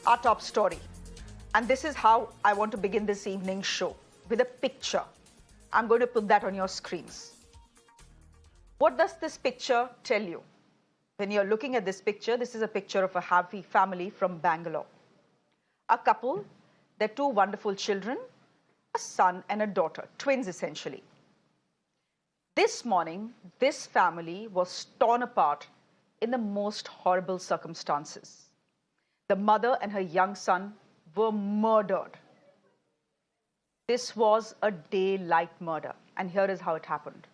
our top story. And this is how I want to begin this evening's show, with a picture. I'm going to put that on your screens. What does this picture tell you? When you're looking at this picture, this is a picture of a happy family from Bangalore. A couple, their two wonderful children, a son and a daughter, twins essentially. This morning, this family was torn apart in the most horrible circumstances. The mother and her young son were murdered. This was a daylight murder, and here is how it happened.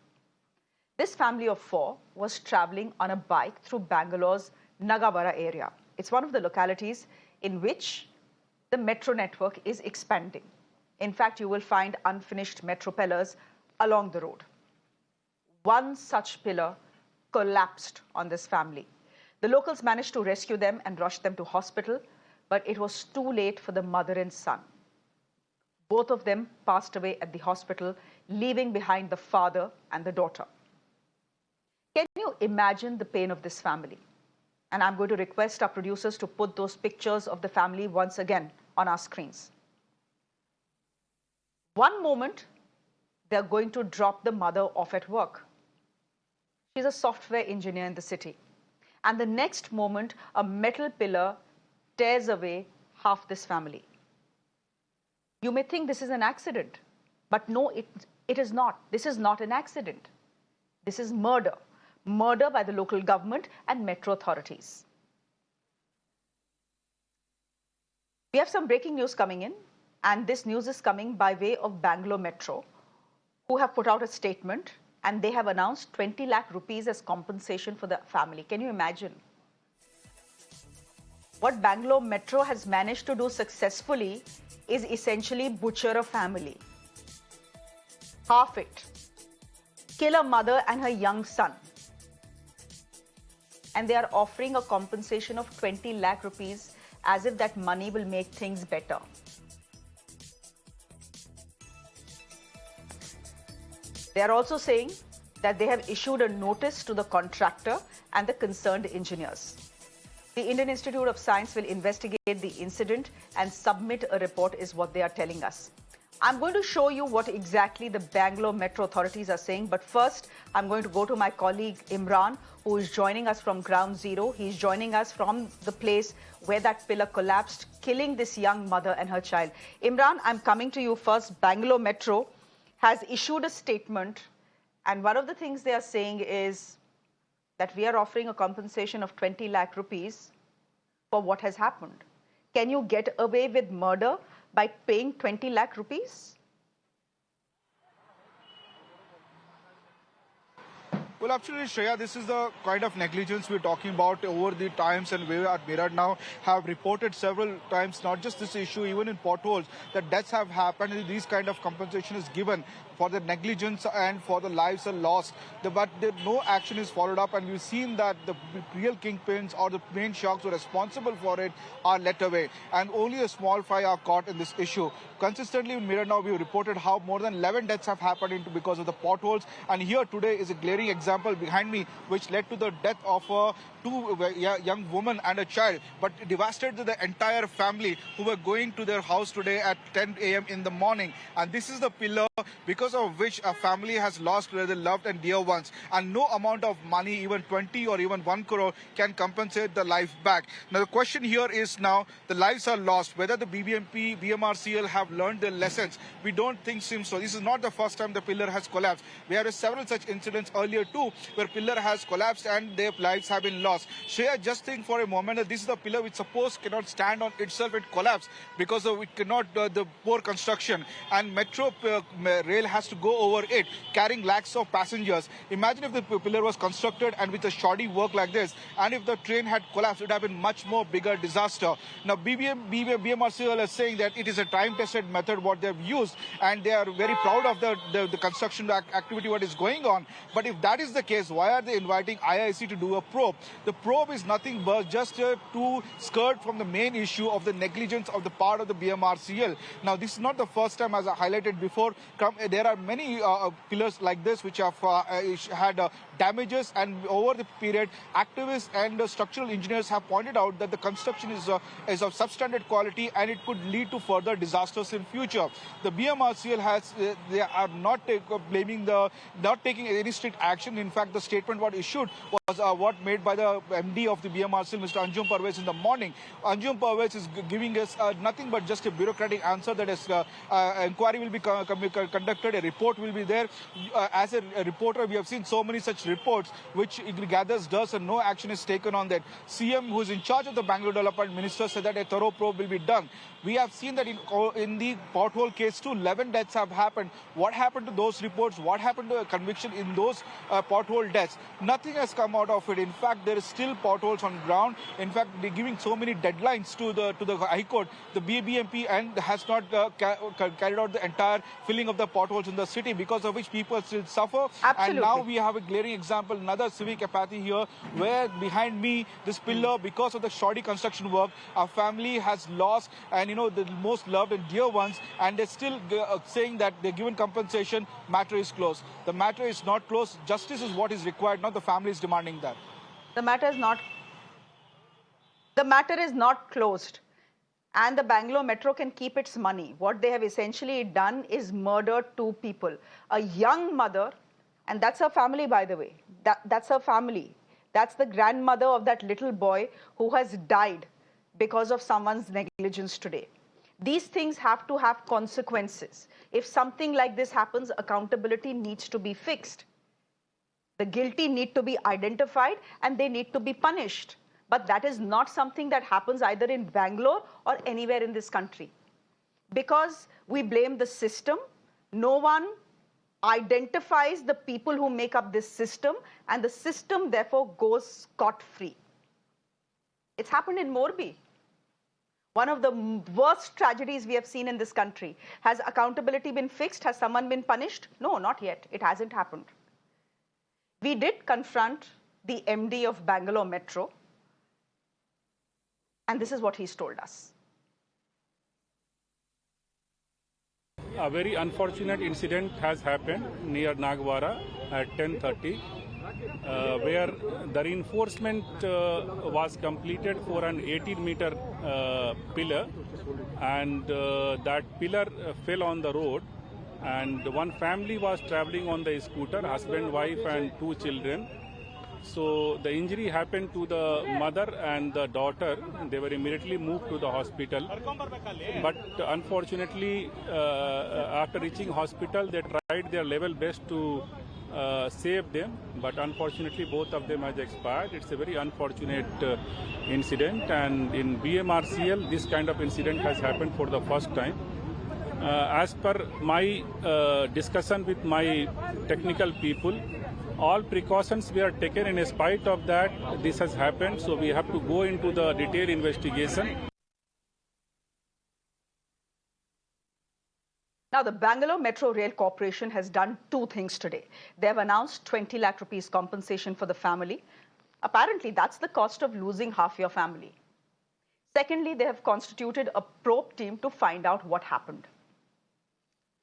This family of four was traveling on a bike through Bangalore's Nagavara area. It's one of the localities in which the metro network is expanding. In fact, you will find unfinished metro pillars along the road. One such pillar collapsed on this family. The locals managed to rescue them and rush them to hospital, but it was too late for the mother and son. Both of them passed away at the hospital, leaving behind the father and the daughter. Can you imagine the pain of this family? And I'm going to request our producers to put those pictures of the family once again on our screens. One moment, they're going to drop the mother off at work. She's a software engineer in the city. And the next moment, a metal pillar tears away half this family. You may think this is an accident, but no, it is not. This is not an accident. This is murder. Murder by the local government and metro authorities. We have some breaking news coming in, and this news is coming by way of Bengaluru Metro, who have put out a statement, and they have announced 20 lakh rupees as compensation for the family. Can you imagine? What Bengaluru Metro has managed to do successfully is essentially butcher a family. Half it. Kill a mother and her young son. And they are offering a compensation of 20 lakh rupees as if that money will make things better. They are also saying that they have issued a notice to the contractor and the concerned engineers. The Indian Institute of Science will investigate the incident and submit a report, is what they are telling us. I'm going to show you what exactly the Bengaluru Metro authorities are saying, but first I'm going to go to my colleague Imran, who is joining us from ground zero. He's joining us from the place where that pillar collapsed, killing this young mother and her child. Imran, I'm coming to you first. Bengaluru Metro has issued a statement, and one of the things they are saying is that we are offering a compensation of 20 lakh rupees for what has happened. Can you get away with murder by paying 20 lakh rupees? Well, absolutely, Shreya, this is the kind of negligence we're talking about over the times, and we at Mirror now have reported several times, not just this issue, even in potholes, that deaths have happened and these kind of compensation is given for the negligence and for the lives are lost. But no action is followed up, and we've seen that the real kingpins or the main sharks who are responsible for it are let away, and only a small fry are caught in this issue. Consistently in Mirror now, we've reported how more than 11 deaths have happened because of the potholes, and here today is a glaring example behind me, which led to the death of two young women and a child, but devastated the entire family who were going to their house today at 10 a.m. in the morning. And this is the pillar because of which a family has lost their loved and dear ones, and no amount of money, even 20 or even 1 crore, can compensate the life back. Now the question here is, now the lives are lost. Whether the BBMP, BMRCL have learned their lessons, we don't think so. This is not the first time the pillar has collapsed. We had several such incidents earlier too, where pillar has collapsed and their lives have been lost. Shreya, just think for a moment that this is the pillar which suppose cannot stand on itself. It collapsed because of it cannot, the poor construction, and metro rail has to go over it, carrying lakhs of passengers. Imagine if the pillar was constructed and with a shoddy work like this, and if the train had collapsed, it would have been much more bigger disaster. Now BMRCL is saying that it is a time-tested method what they've used, and they are very proud of the construction activity what is going on. But if that is the case, why are they inviting IIC to do a probe? The probe is nothing but just to skirt from the main issue of the negligence of the part of the BMRCL. Now, this is not the first time, as I highlighted before. There are many pillars like this which have had damages, and over the period, activists and structural engineers have pointed out that the construction is of substandard quality and it could lead to further disasters in future. The BMRCL they are not taking any strict action. In fact, the statement what issued was what made by the MD of the BMRCL, Mr. Anjum Parvez, in the morning. Anjum Parvez is giving us nothing but just a bureaucratic answer that is inquiry will be conducted, a report will be there. As a reporter, we have seen so many such reports which gathers dust and no action is taken on that. CM, who is in charge of the Bangalore Development Minister, said that a thorough probe will be done. We have seen that in the pothole case too, 11 deaths have happened. What happened to those reports? What happened to a conviction in those pothole deaths? Nothing has come out of it. In fact, there is still potholes on ground. In fact, they're giving so many deadlines to the High Court. The BBMP and has not carried out the entire filling of the potholes in the city, because of which people still suffer. Absolutely. And now we have a glaring example, another civic apathy here, where behind me, this pillar, because of the shoddy construction work, our family has lost, and the most loved and dear ones, and they're still saying that they're given compensation. Matter is closed. The matter is not closed. Justice is what is required. Not the family is demanding that. The matter is not closed. And the Bangalore Metro can keep its money. What they have essentially done is murdered two people. A young mother, and that's her family, by the way. That's her family. That's the grandmother of that little boy who has died because of someone's negligence today. These things have to have consequences. If something like this happens, accountability needs to be fixed. The guilty need to be identified and they need to be punished. But that is not something that happens either in Bangalore or anywhere in this country. Because we blame the system, no one identifies the people who make up this system, and the system therefore goes scot-free. It's happened in Morbi. One of the worst tragedies we have seen in this country. Has accountability been fixed? Has someone been punished? No, not yet. It hasn't happened. We did confront the MD of Bangalore Metro, and this is what he's told us. A very unfortunate incident has happened near Nagavara at 10:30, where the reinforcement was completed for an 18-meter pillar, and that pillar fell on the road, and one family was traveling on the scooter, husband, wife and two children. So the injury happened to the mother and the daughter. They were immediately moved to the hospital. But unfortunately, after reaching hospital, they tried their level best to save them. But unfortunately, both of them has expired. It's a very unfortunate incident. And in BMRCL, this kind of incident has happened for the first time. As per my discussion with my technical people, all precautions were taken. In spite of that, this has happened, so we have to go into the detailed investigation. Now, the Bangalore Metro Rail Corporation has done two things today. They have announced 20 lakh rupees compensation for the family. Apparently, that's the cost of losing half your family. Secondly, they have constituted a probe team to find out what happened.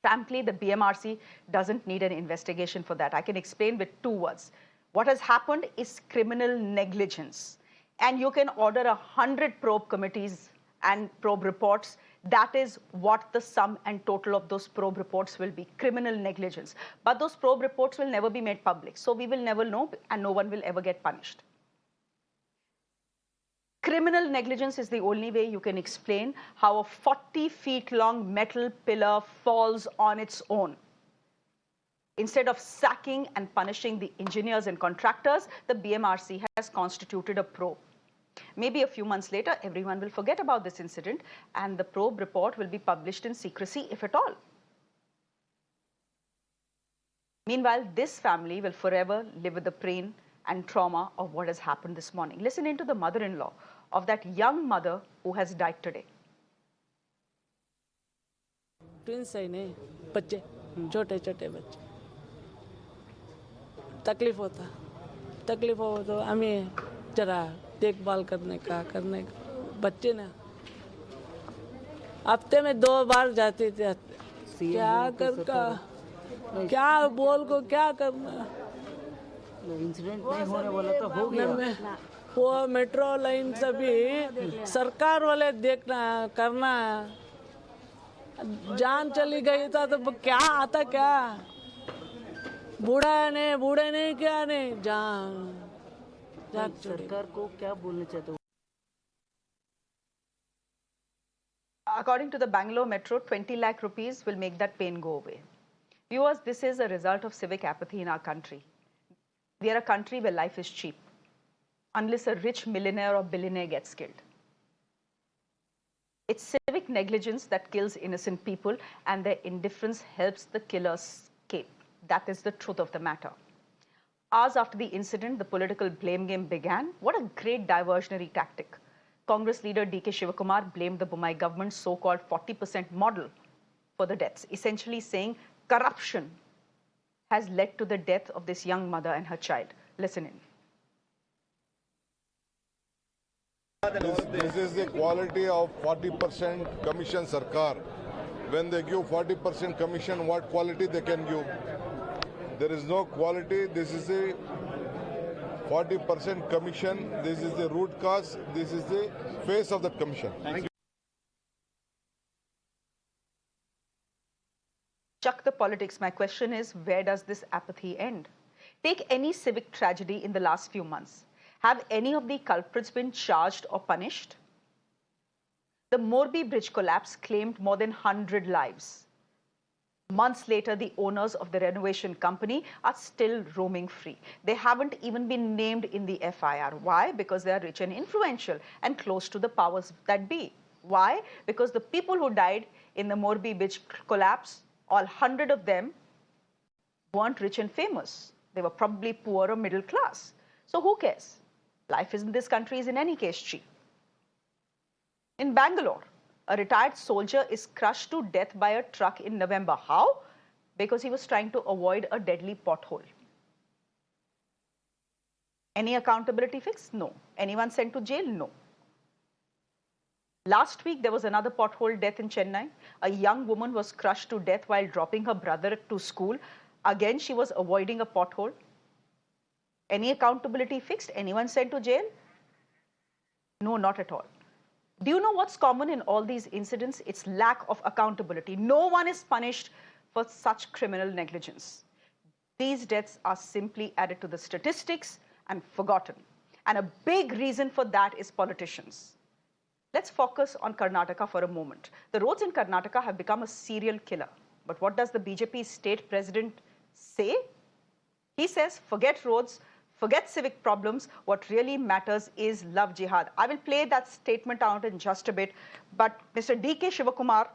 Frankly, the BMRC doesn't need an investigation for that. I can explain with two words. What has happened is criminal negligence. And you can order 100 probe committees and probe reports. That is what the sum and total of those probe reports will be, criminal negligence. But those probe reports will never be made public. So we will never know, and no one will ever get punished. Criminal negligence is the only way you can explain how a 40 feet long metal pillar falls on its own. Instead of sacking and punishing the engineers and contractors, the BMRC has constituted a probe. Maybe a few months later, everyone will forget about this incident and the probe report will be published in secrecy, if at all. Meanwhile, this family will forever live with the pain and trauma of what has happened this morning. Listen in to the mother-in-law of that young mother who has died today. Twins है नहीं बच्चे छोटे छोटे बच्चे तकलीफ हो तो आम्ही जरा देखभाल करने का बच्चे ना हफ्ते में 2 बार जाते थे। क्या क्या बोल को क्या करना। इंसिडेंट नहीं होने वाला तो हो गया। वो मेट्रो लाइन सभी सरकार वाले देखना करना। जान चली गई था तो क्या आता क्या। बूढ़े नहीं क्या नहीं जान सरकार को क्या बोलना चाहते हो? According to the Bangalore Metro, 20 lakh rupees will make that pain go away. Viewers, this is a result of civic apathy in our country. We are a country where life is cheap, unless a rich millionaire or billionaire gets killed. It's civic negligence that kills innocent people, and their indifference helps the killers escape. That is the truth of the matter. Hours after the incident, the political blame game began. What a great diversionary tactic. Congress leader D.K. Shivakumar blamed the Bommai government's so-called 40% model for the deaths, essentially saying corruption has led to the death of this young mother and her child. Listen in. This is the quality of 40% commission Sarkar. When they give 40% commission, what quality they can give? There is no quality. This is a 40% commission. This is the root cause. This is the face of the commission. Chuck the politics. My question is, where does this apathy end? Take any civic tragedy in the last few months. Have any of the culprits been charged or punished? The Morbi Bridge collapse claimed more than 100 lives. Months later, the owners of the renovation company are still roaming free. They haven't even been named in the FIR. Why? Because they are rich and influential and close to the powers that be. Why? Because the people who died in the Morbi Bridge collapse, all 100 of them, weren't rich and famous. They were probably poor or middle class. So who cares? Life in this country is in any case cheap. In Bangalore, a retired soldier is crushed to death by a truck in November. How? Because he was trying to avoid a deadly pothole. Any accountability fixed? No. Anyone sent to jail? No. Last week, there was another pothole death in Chennai. A young woman was crushed to death while dropping her brother to school. Again, she was avoiding a pothole. Any accountability fixed? Anyone sent to jail? No, not at all. Do you know what's common in all these incidents? It's lack of accountability. No one is punished for such criminal negligence. These deaths are simply added to the statistics and forgotten. And a big reason for that is politicians. Let's focus on Karnataka for a moment. The roads in Karnataka have become a serial killer. But what does the BJP state president say? He says, forget roads, forget civic problems. What really matters is love jihad. I will play that statement out in just a bit. But Mr. D.K. Shivakumar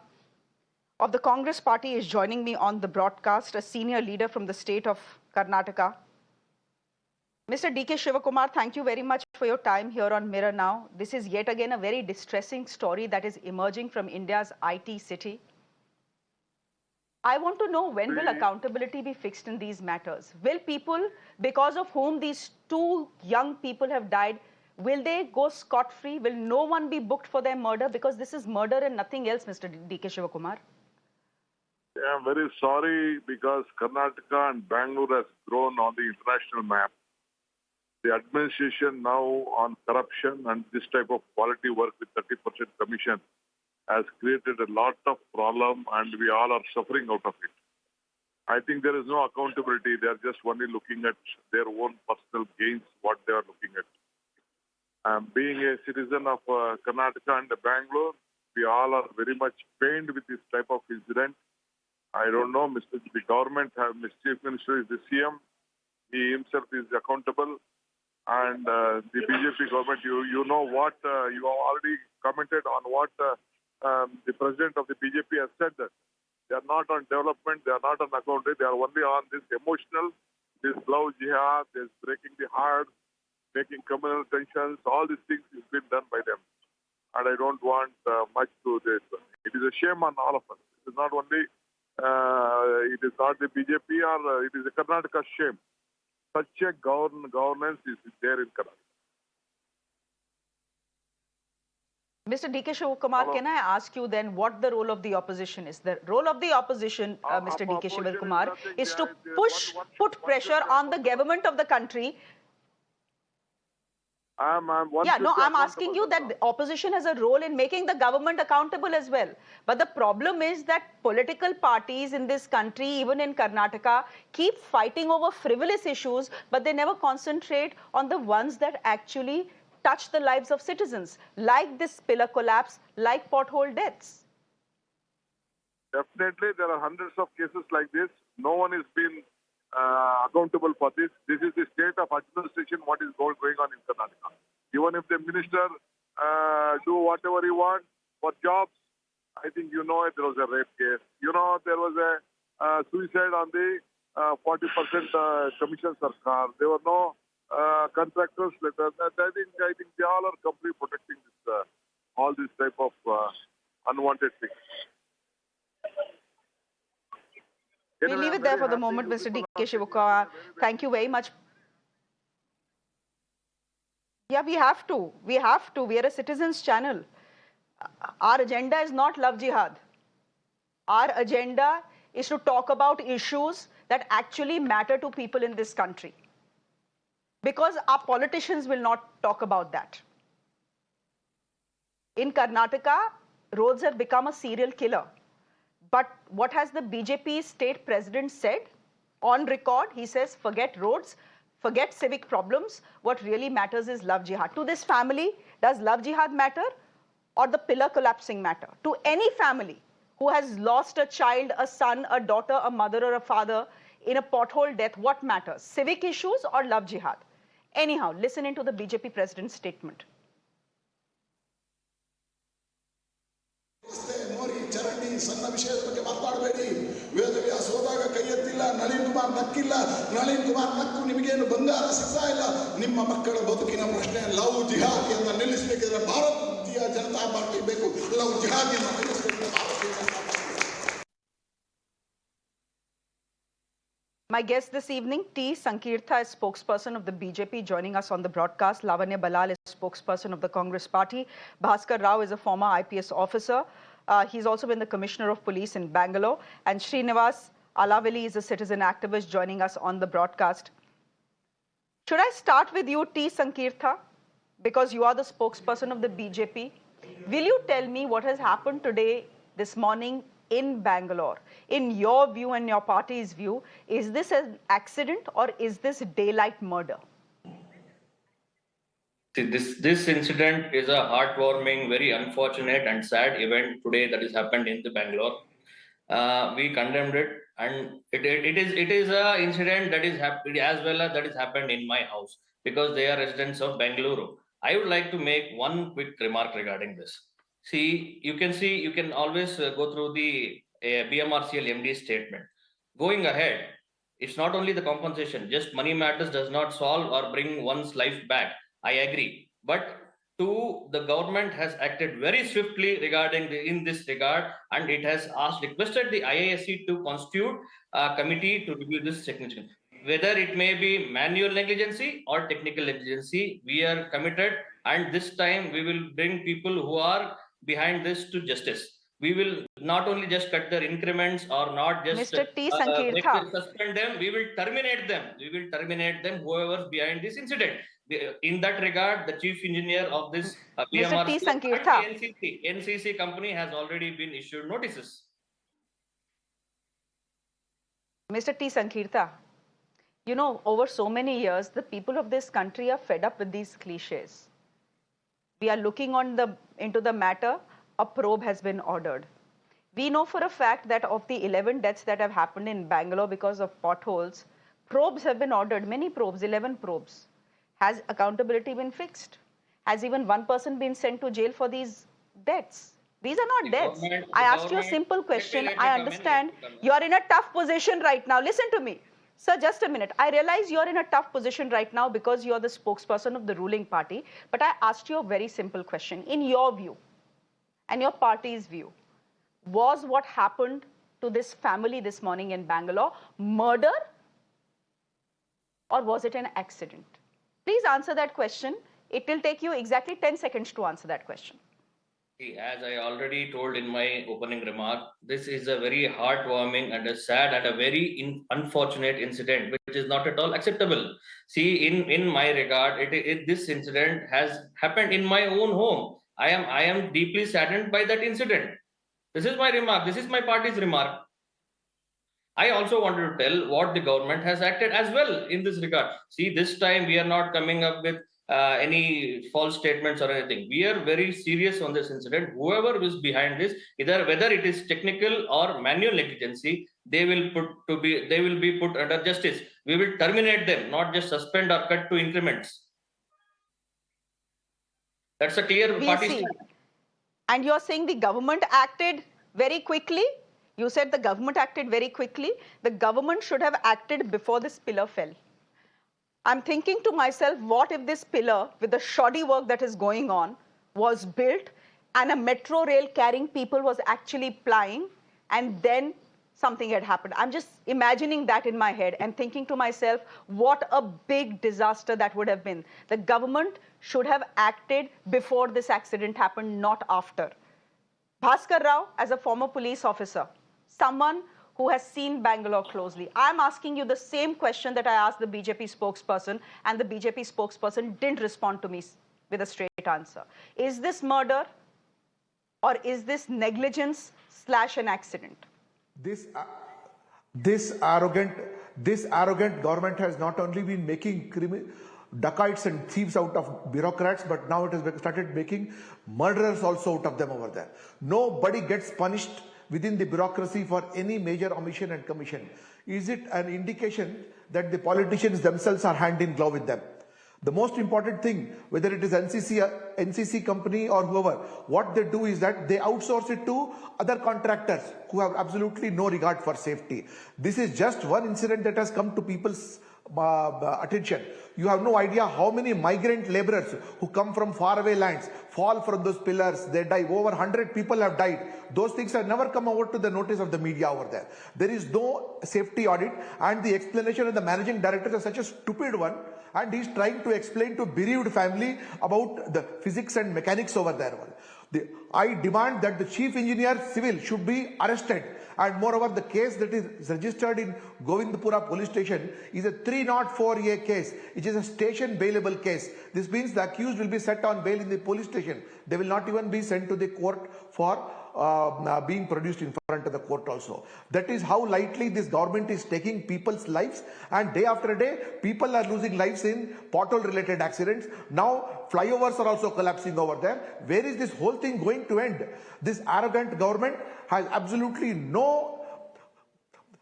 of the Congress party is joining me on the broadcast, a senior leader from the state of Karnataka. Mr. D.K. Shivakumar, thank you very much for your time here on Mirror Now. This is yet again a very distressing story that is emerging from India's IT city. I want to know, when will accountability be fixed in these matters? Will people, because of whom these two young people have died, will they go scot-free? Will no one be booked for their murder? Because this is murder and nothing else, Mr. D.K. Shivakumar. I'm very sorry because Karnataka and Bangalore has grown on the international map. The administration now on corruption and this type of quality work with 30% commission has created a lot of problem, and we all are suffering out of it. I think there is no accountability. They are just only looking at their own personal gains, what they are looking at. Being a citizen of Karnataka and Bangalore, we all are very much pained with this type of incident. I don't know, the government, Mr. Chief Minister is the CM. He himself is accountable. And the BJP government, you know what, you have already commented on what the president of the BJP has said, that they are not on development, they are not on accountability, they are only on this emotional, this love jihad, this breaking the heart, making communal tensions, all these things has been done by them. And I don't want much to this. It is a shame on all of us. It is not only, it is not the BJP or it is a Karnataka shame. Such a governance is there in Karnataka. Mr. D.K. Shivakumar, can I ask you then what the role of the opposition is? The role of the opposition, Mr. D.K. Shivakumar, is to put pressure on the government of the country. I'm I'm asking you that the opposition has a role in making the government accountable as well. But the problem is that political parties in this country, even in Karnataka, keep fighting over frivolous issues, but they never concentrate on the ones that actually touch the lives of citizens, like this pillar collapse, like pothole deaths. Definitely, there are hundreds of cases like this. No one is being accountable for this. This is the state of administration, what is going on in Karnataka. Even if the minister do whatever he wants for jobs, I think there was a rape case. There was a suicide on the 40% commission sarkar. There were no contractors. I think they all are completely protecting this, all this type of unwanted things. We'll leave it there for the moment, Mr. D.K. Shivakumar. Thank you very much. Yeah, we have to. We have to. We are a citizens channel. Our agenda is not love jihad. Our agenda is to talk about issues that actually matter to people in this country. Because our politicians will not talk about that. In Karnataka, roads have become a serial killer. But what has the BJP state president said? On record, he says, forget roads, forget civic problems. What really matters is love jihad. To this family, does love jihad matter or the pillar collapsing matter? To any family who has lost a child, a son, a daughter, a mother or a father in a pothole death, what matters? Civic issues or love jihad? Anyhow, listen into the BJP president's statement. ಚರಂಡಿ ಸಣ್ಣ ವಿಷಯದ ಬಗ್ಗೆ ಮಾತಾಡಬೇಡಿ. ವೇದವ್ಯಾಸ ಹೋದಾಗ ಕೈ ಎತ್ತಿಲ್ಲ, ನಳಿನ್ ಕುಮಾರ್ ನಕ್ಕಿಲ್ಲ, ನಳಿನ್ ಕುಮಾರ್ ನಕ್ಕು ನಿಮಗೇನು ಬಂಗಾರ ಸಿಗ್ತಾ ಇಲ್ಲ. ನಿಮ್ಮ ಮಕ್ಕಳ ಬದುಕಿನ ಪ್ರಶ್ನೆ ಲವ್ ಜಿಹಾದ್ ಅಂತ ನಿಲ್ಲಿಸಬೇಕಿದ್ರೆ ಭಾರತೀಯ ಜನತಾ ಪಾರ್ಟಿ ಬೇಕು. ಲವ್ ಜಿಹಾದ್ ಅಂತ ನಿಲ್ಲಿಸಬೇಕಿದ್ರೆ ಭಾರತೀಯ Janata party. My guest this evening, T. Sankirtha, is spokesperson of the BJP, joining us on the broadcast. Labanya Ballal is spokesperson of the Congress party. Bhaskar Rao is a former IPS officer. He's also been the Commissioner of Police in Bangalore. And Srinivas Alavali is a citizen activist joining us on the broadcast. Should I start with you, T. Sankirtha? Because you are the spokesperson of the BJP. Will you tell me what has happened today, this morning, in Bangalore? In your view and your party's view, is this an accident or is this daylight murder? See, this incident is a heartwarming, very unfortunate and sad event today that has happened in the Bangalore. We condemned it, and it is a incident that is happened as well as that is happened in my house, because they are residents of Bengaluru. I would like to make one quick remark regarding this. You can always go through the BMRCL MD statement. Going ahead, it's not only the compensation, just money matters does not solve or bring one's life back. I agree. But the government has acted very swiftly in this regard, and it has requested the IASC to constitute a committee to review this technical. Whether it may be manual negligence or technical negligence, we are committed, and this time we will bring people who are behind this to justice. We will not only just cut their increments or not just Mr. T. Sankirtha. Suspend them, we will terminate them. We will terminate them, whoever is behind this incident. In that regard, the chief engineer of this Mr. T. NCC company has already been issued notices. Mr. T. Sankirtha, you know, over so many years, the people of this country are fed up with these cliches. We are looking into the matter. A probe has been ordered. We know for a fact that of the 11 deaths that have happened in Bangalore because of potholes, probes have been ordered, many probes, 11 probes. Has accountability been fixed? Has even one person been sent to jail for these deaths? These are not deaths. I asked you a simple question. I understand you are in a tough position right now. Listen to me. Sir, just a minute. I realize you're in a tough position right now because you're the spokesperson of the ruling party. But I asked you a very simple question. In your view and your party's view, was what happened to this family this morning in Bangalore murder or was it an accident? Please answer that question. It will take you exactly 10 seconds to answer that question. As I already told in my opening remark, this is a very heartwarming and a sad and a very unfortunate incident, which is not at all acceptable. See, in my regard, this incident has happened in my own home. I am deeply saddened by that incident. This is my remark. This is my party's remark. I also wanted to tell what the government has acted as well in this regard. See, this time we are not coming up with any false statements or anything. We are very serious on this incident. Whoever is behind this, either whether it is technical or manual negligence, they will be put under justice. We will terminate them, not just suspend or cut to increments. That's a clear party statement. And you're saying the government acted very quickly? You said the government acted very quickly. The government should have acted before this pillar fell. I'm thinking to myself, what if this pillar, with the shoddy work that is going on, was built and a metro rail carrying people was actually plying, and then something had happened? I'm just imagining that in my head and thinking to myself, what a big disaster that would have been. The government should have acted before this accident happened, not after. Bhaskar Rao, as a former police officer, someone who has seen Bangalore closely, I'm asking you the same question that I asked the BJP spokesperson, and the BJP spokesperson didn't respond to me with a straight answer. Is this murder, or is this negligence / an accident? This arrogant government has not only been making dacoits and thieves out of bureaucrats, but now it has started making murderers also out of them over there. Nobody gets punished within the bureaucracy for any major omission and commission. Is it an indication that the politicians themselves are hand in glove with them? The most important thing, whether it is NCC company or whoever, what they do is that they outsource it to other contractors who have absolutely no regard for safety. This is just one incident that has come to people's attention. You have no idea how many migrant laborers who come from faraway lands fall from those pillars. They die. Over 100 people have died. Those things have never come over to the notice of the media over there. There is no safety audit, and the explanation of the managing director is such a stupid one, and he's trying to explain to bereaved family about the physics and mechanics over there. I demand that the chief engineer civil should be arrested, and moreover the case that is registered in Govindpura police station is a 304A case. It is a station bailable case. This means the accused will be set on bail in the police station. They will not even be sent to the court for being produced in front of the court also. That is how lightly this government is taking people's lives, and day after day people are losing lives in pothole related accidents. Now flyovers are also collapsing over there. Where is this whole thing going to end? This arrogant government has absolutely no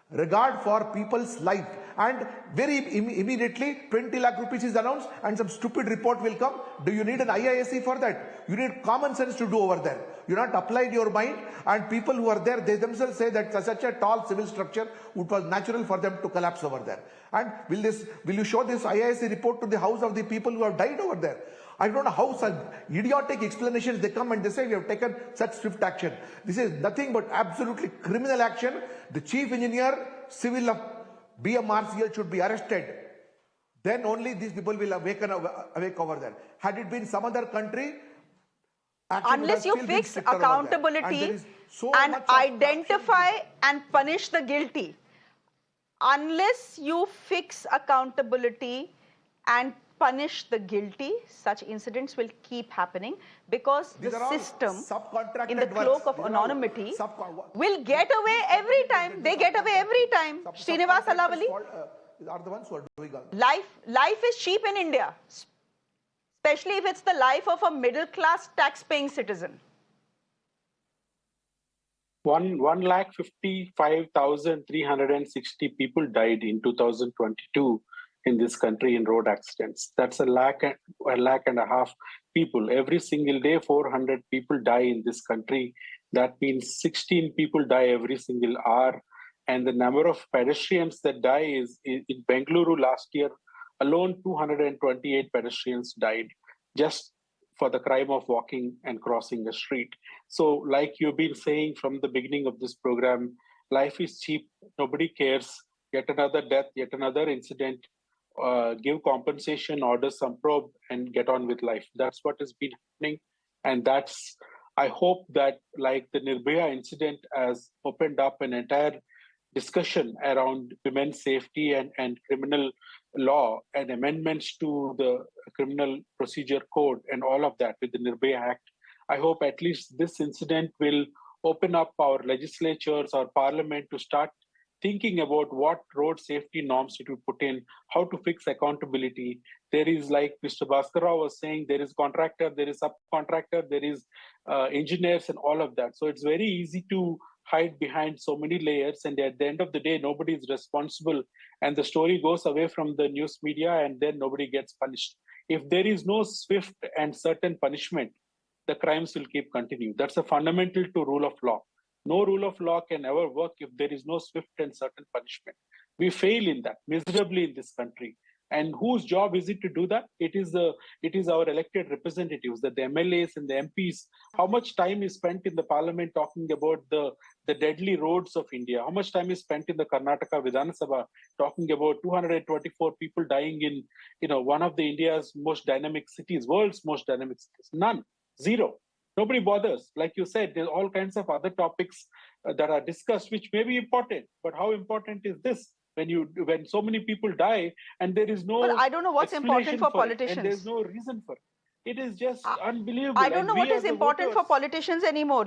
regard for people's life, and very immediately 20 lakh rupees is announced and some stupid report will come. Do you need an IISc for that? You need common sense to do over there. You're not applied your mind, and people who are there, they themselves say that such a tall civil structure, it was natural for them to collapse over there. And will you show this IISc report to the house of the people who have died over there? I don't know how such idiotic explanations they come and they say we have taken such swift action. This is nothing but absolutely criminal action. The chief engineer civil of BMRCL should be arrested. Then only these people will awake over there. Had it been some other country, unless you fix accountability and identify and punish the guilty, unless you fix accountability and punish the guilty, such incidents will keep happening, because the system, in the cloak of anonymity, will get away every time. They get away every time. Srinivas Alavali, are the ones who are doing all. Life is cheap in India, especially if it's the life of a middle-class tax-paying citizen. 1,55,360 people died in 2022 in this country in road accidents. That's a lakh and a half people. Every single day, 400 people die in this country. That means 16 people die every single hour. And the number of pedestrians that die is in Bengaluru last year alone, 228 pedestrians died just for the crime of walking and crossing a street. So like you've been saying from the beginning of this program, life is cheap, nobody cares. Yet another death, yet another incident, give compensation, order some probe, and get on with life. That's what has been happening. And that's I hope that, like the Nirbhaya incident, has opened up an entire discussion around women's safety and criminal law and amendments to the criminal procedure code and all of that with the Nirbhaya Act. I hope at least this incident will open up our legislatures, our parliament to start thinking about what road safety norms it will put in, how to fix accountability. There is, like Mr. Bhaskara was saying, there is contractor, there is subcontractor, there is engineers and all of that. So it's very easy to hide behind so many layers, and at the end of the day, nobody is responsible, and the story goes away from the news media, and then nobody gets punished. If there is no swift and certain punishment, the crimes will keep continuing. That's a fundamental to rule of law. No rule of law can ever work if there is no swift and certain punishment. We fail in that miserably in this country. And whose job is it to do that? It is our elected representatives, the MLAs and the MPs. How much time is spent in the parliament talking about the deadly roads of India? How much time is spent in the Karnataka Vidhana Sabha talking about 224 people dying in one of the India's most dynamic cities, world's most dynamic cities? None, zero. Nobody bothers. Like you said, there's all kinds of other topics that are discussed, which may be important. But how important is this? When so many people die and there is no Well, I don't know what's important for politicians. And there's no reason for it. It is just unbelievable. I don't know what is important for politicians anymore,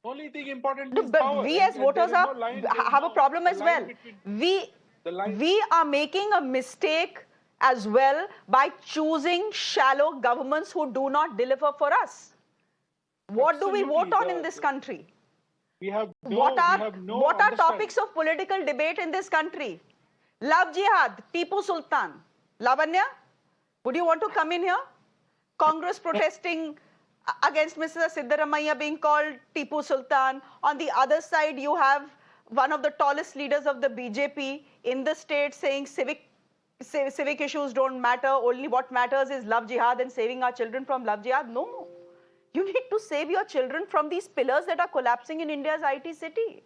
Only thing important no, is but power. we as voters have a problem as well. We are making a mistake as well by choosing shallow governments who do not deliver for us. What do we vote on in this country? What are topics of political debate in this country? Love jihad, Tipu Sultan. Labanya, would you want to come in here? Congress protesting against Mr. Siddaramaiah being called Tipu Sultan. On the other side, you have one of the tallest leaders of the BJP in the state saying civic issues don't matter. Only what matters is love jihad and saving our children from love jihad. No. You need to save your children from these pillars that are collapsing in India's IT city.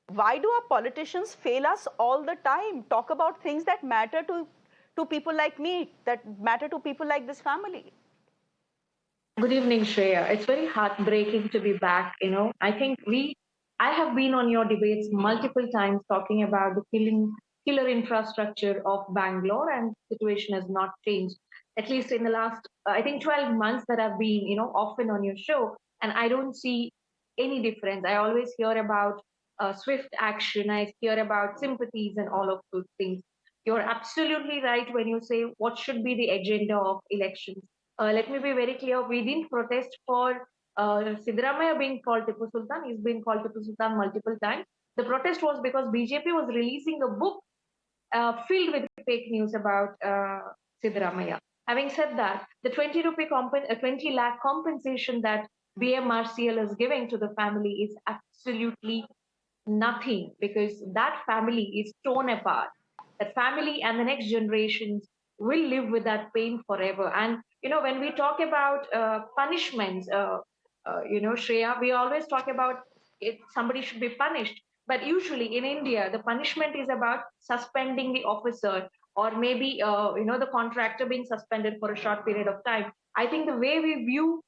Why do our politicians fail us all the time? Talk about things that matter to people like me, that matter to people like this family. Good evening, Shreya. It's very heartbreaking to be back. I think I have been on your debates multiple times talking about the killer infrastructure of Bangalore, and the situation has not changed. At least in the last, I think, 12 months that I've been, often on your show, and I don't see any difference. I always hear about swift action. I hear about sympathies and all of those things. You're absolutely right when you say what should be the agenda of elections. Let me be very clear. We didn't protest for Siddaramaiah being called Tipu Sultan. He's been called Tipu Sultan multiple times. The protest was because BJP was releasing a book filled with fake news about Siddaramaiah. Having said that, the 20 lakh compensation that BMRCL is giving to the family is absolutely nothing, because that family is torn apart. That family and the next generations will live with that pain forever. And when we talk about punishments, Shreya, we always talk about somebody should be punished. But usually in India, the punishment is about suspending the officer, or maybe the contractor being suspended for a short period of time. I think the way we view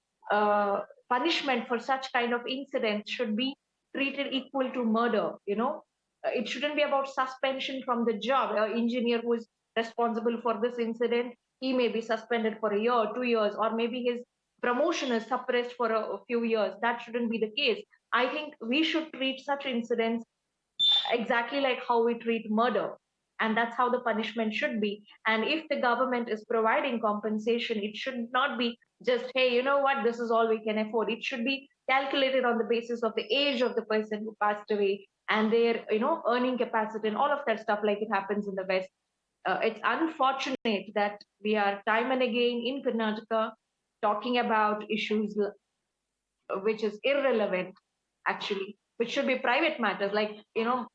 punishment for such kind of incidents should be treated equal to murder. It shouldn't be about suspension from the job. An engineer who is responsible for this incident, he may be suspended for a year, 2 years, or maybe his promotion is suppressed for a few years. That shouldn't be the case. I think we should treat such incidents exactly like how we treat murder. And that's how the punishment should be. And if the government is providing compensation, it should not be just, hey, you know what, this is all we can afford. It should be calculated on the basis of the age of the person who passed away and their, earning capacity and all of that stuff, like it happens in the West. It's unfortunate that we are time and again in Karnataka talking about issues which is irrelevant, actually, which should be private matters. Like,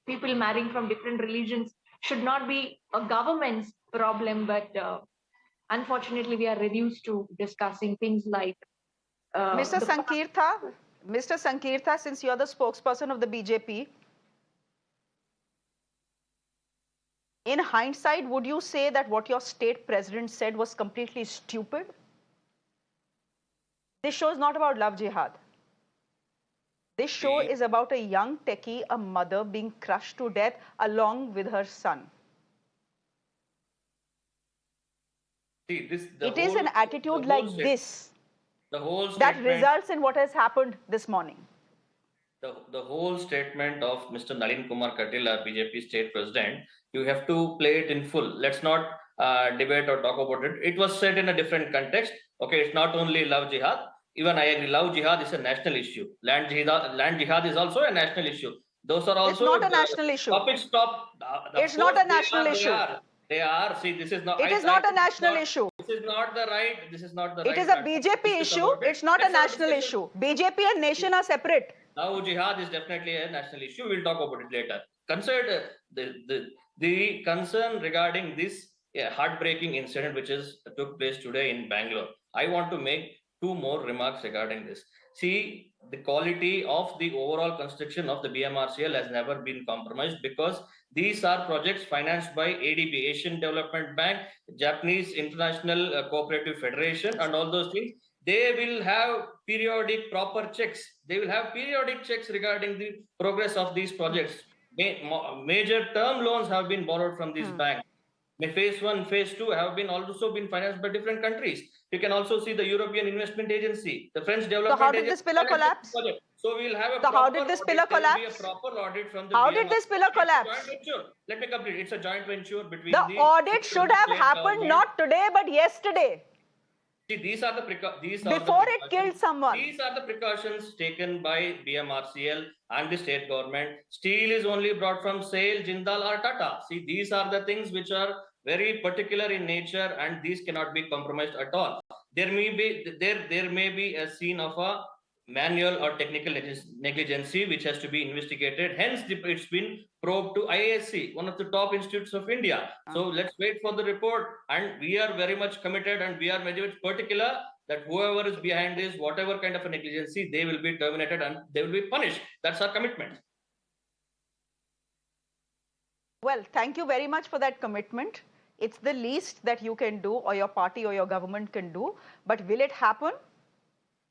people marrying from different religions should not be a government's problem, but unfortunately, we are reduced to discussing things like. Mr. Sankirtha, since you're the spokesperson of the BJP, in hindsight, would you say that what your state president said was completely stupid? This show is not about love jihad. This show is about a young techie, a mother being crushed to death along with her son. See, It is an attitude like this that results in what has happened this morning. The whole statement of Mr. Nalin Kumar Katil, our BJP state president, you have to play it in full. Let's not debate or talk about it. It was said in a different context. Okay, it's not only love jihad. Even I agree, love jihad is a national issue. Land jihad is also a national issue. Those are also. It's not a national issue. It's not a national issue. They are. See, this is not. It is not a national issue. This is not the right. This is not the right. It is a BJP issue. It's not a national issue. BJP and nation are separate. Now, jihad is definitely a national issue. We'll talk about it later. Consider the concern regarding this heartbreaking incident which took place today in Bangalore. I want to make two more remarks regarding this. See, the quality of the overall construction of the BMRCL has never been compromised because these are projects financed by ADB, Asian Development Bank, Japanese International Cooperative Federation, and all those things. They will have periodic proper checks. They will have periodic checks regarding the progress of these projects. Major term loans have been borrowed from these banks. Phase 1, Phase 2 have also been financed by different countries. You can also see the European Investment Agency, the French Development Agency. So how did this pillar collapse? So we'll have a so how did this pillar collapse? A proper audit from the how did this pillar collapse? Let me complete. It's a joint venture between the audit should have happened not today but yesterday. See, these are the before it killed someone. These are the precautions taken by BMRCL and the state government. Steel is only brought from SAIL, Jindal or Tata. See, these are the things which are very particular in nature, and these cannot be compromised at all. There may be a scene of a manual or technical negligence which has to be investigated. Hence, it's been probed to IASC, one of the top institutes of India. So let's wait for the report. And we are very much committed, and we are very much particular that whoever is behind this, whatever kind of a negligence, they will be terminated and they will be punished. That's our commitment. Well, thank you very much for that commitment. It's the least that you can do, or your party or your government can do. But will it happen?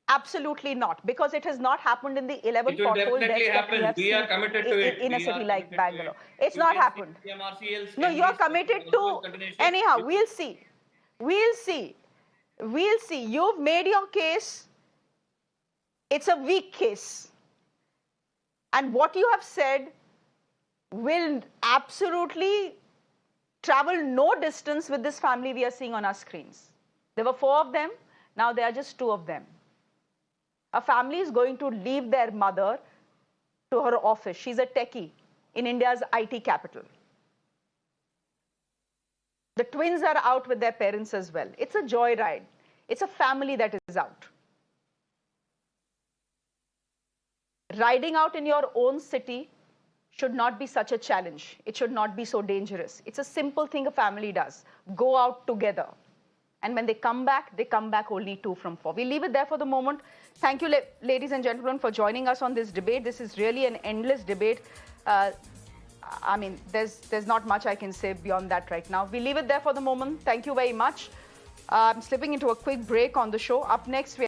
Absolutely not, because it has not happened in the 11 pothole deaths that we have seen in a city like Bangalore. It's not happened. No, you are committed to. Anyhow, we'll see. We'll see. We'll see. You've made your case. It's a weak case. And what you have said will absolutely travel no distance with this family we are seeing on our screens. There were 4 of them. Now there are just 2 of them. A family is going to leave their mother to her office. She's a techie in India's IT capital. The twins are out with their parents as well. It's a joyride. It's a family that is out. Riding out in your own city should not be such a challenge. It should not be so dangerous. It's a simple thing a family does. Go out together. And when they come back only 2 from 4. We'll leave it there for the moment. Thank you, ladies and gentlemen, for joining us on this debate. This is really an endless debate. I mean, there's not much I can say beyond that right now. We'll leave it there for the moment. Thank you very much. I'm slipping into a quick break on the show. Up next,